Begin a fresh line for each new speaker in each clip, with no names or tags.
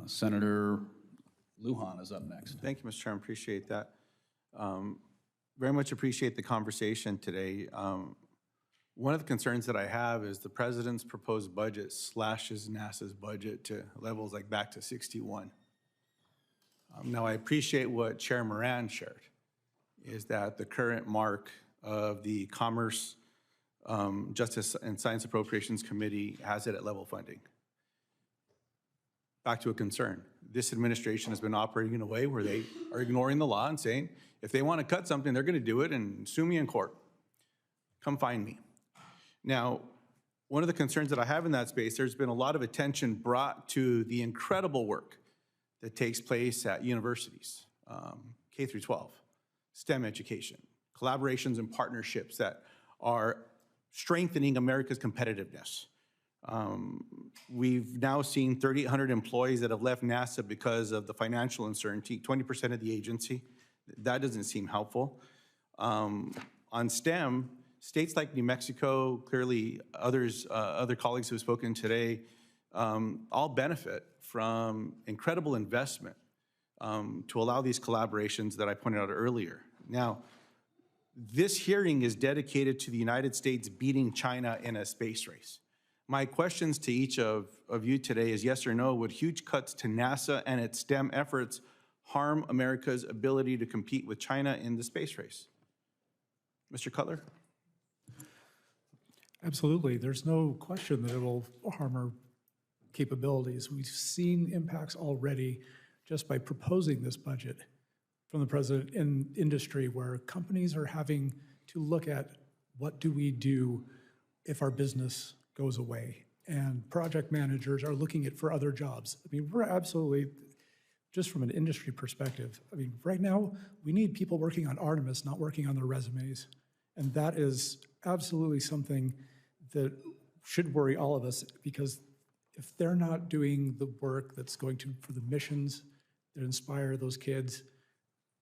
Senator Lujan is up next.
Thank you, Mr. Chairman. Appreciate that. Very much appreciate the conversation today. One of the concerns that I have is the president's proposed budget slashes NASA's budget to levels like back to 61. Now, I appreciate what Chair Moran shared, is that the current mark of the Commerce, Justice, and Science Appropriations Committee has it at level funding. Back to a concern. This administration has been operating in a way where they are ignoring the law and saying, if they want to cut something, they're going to do it and sue me in court. Come find me. Now, one of the concerns that I have in that space, there's been a lot of attention brought to the incredible work that takes place at universities, K through 12, STEM education, collaborations and partnerships that are strengthening America's competitiveness. We've now seen 3,800 employees that have left NASA because of the financial uncertainty, 20% of the agency. That doesn't seem helpful. On STEM, states like New Mexico, clearly others, other colleagues who have spoken today, all benefit from incredible investment to allow these collaborations that I pointed out earlier. Now, this hearing is dedicated to the United States beating China in a space race. My questions to each of you today is yes or no, would huge cuts to NASA and its STEM efforts harm America's ability to compete with China in the space race? Mr. Cutler?
Absolutely. There's no question that it will harm our capabilities. We've seen impacts already just by proposing this budget from the president in industry, where companies are having to look at what do we do if our business goes away, and project managers are looking at for other jobs. I mean, we're absolutely, just from an industry perspective, I mean, right now we need people working on Artemis, not working on their resumes, and that is absolutely something that should worry all of us, because if they're not doing the work that's going to for the missions that inspire those kids,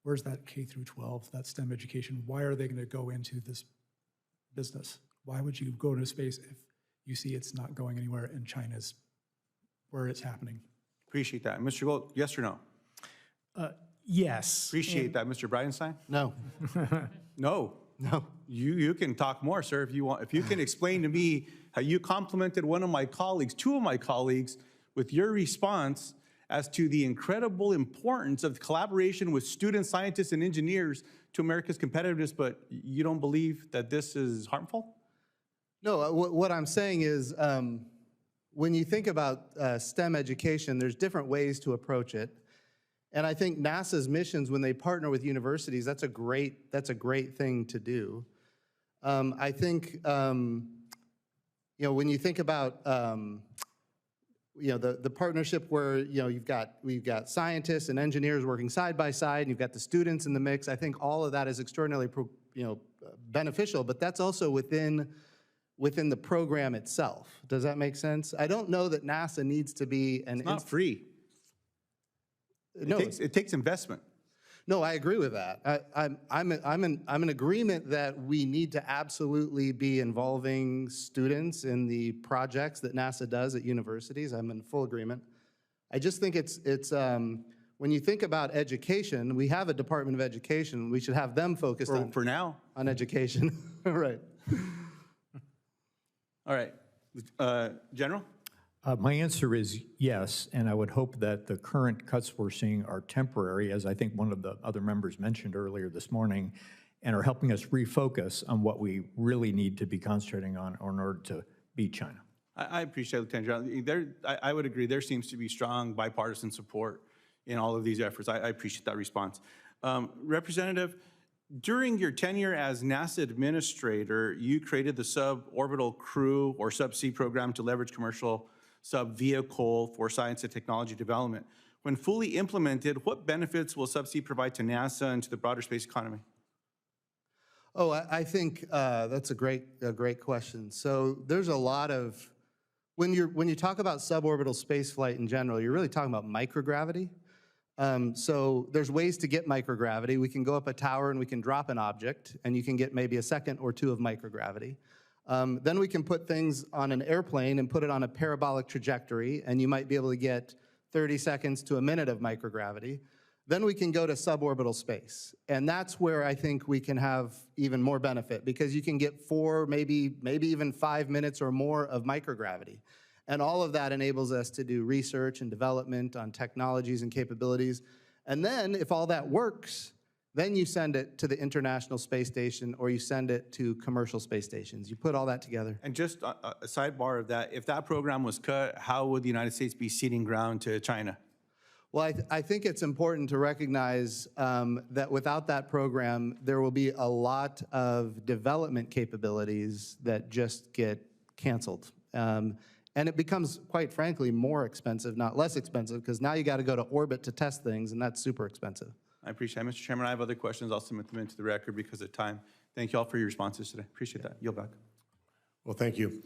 where's that K through 12, that STEM education? Why are they going to go into this business? Why would you go into space if you see it's not going anywhere and China's where it's happening?
Appreciate that. Mr. Gold, yes or no?
Yes.
Appreciate that. Mr. Bridenstine?
No.
No.
No.
You can talk more, sir, if you want. If you can explain to me how you complimented one of my colleagues, two of my colleagues, with your response as to the incredible importance of collaboration with students, scientists, and engineers to America's competitiveness, but you don't believe that this is harmful?
No, what I'm saying is when you think about STEM education, there's different ways to approach it. And I think NASA's missions, when they partner with universities, that's a great thing to do. I think, when you think about, the partnership where, we've got scientists and engineers working side by side, and you've got the students in the mix. I think all of that is extraordinarily, beneficial, but that's also within the program itself. Does that make sense? I don't know that NASA needs to be an...
It's not free.
No,
it takes investment.
No, I agree with that. I'm in agreement that we need to absolutely be involving students in the projects that NASA does at universities. I'm in full agreement. I just think it's when you think about education, we have a Department of Education. We should have them focused on education. Right.
All right. General?
My answer is yes, and I would hope that the current cuts we're seeing are temporary, as I think one of the other members mentioned earlier this morning, and are helping us refocus on what we really need to be concentrating on in order to beat China.
I appreciate Lieutenant General. I would agree there seems to be strong bipartisan support in all of these efforts. I appreciate that response. Representative, during your tenure as NASA administrator, you created the Suborbital Crew or Subsea program to leverage commercial sub-vehicle for science and technology development. When fully implemented, what benefits will Subsea provide to NASA and to the broader space economy?
Oh, I think that's a great question. So there's a lot of, when you talk about suborbital spaceflight in general, you're really talking about microgravity. So there's ways to get microgravity. We can go up a tower and we can drop an object, and you can get maybe a second or two of microgravity. Then we can put things on an airplane and put it on a parabolic trajectory, and you might be able to get 30 seconds to a minute of microgravity. Then we can go to suborbital space. And that's where I think we can have even more benefit, because you can get 4, maybe even 5 minutes or more of microgravity. And all of that enables us to do research and development on technologies and capabilities. And then if all that works, then you send it to the International Space Station or you send it to commercial space stations. You put all that together.
And just a sidebar of that, if that program was cut, how would the United States be ceding ground to China?
Well, I think it's important to recognize that without that program, there will be a lot of development capabilities that just get canceled. And it becomes, quite frankly, more expensive, not less expensive, because now you got to go to orbit to test things, and that's super expensive.
I appreciate it. Mr. Chairman, I have other questions. I'll submit them into the record because of time. Thank you all for your responses today. Appreciate that. Yield back.
Well, thank you.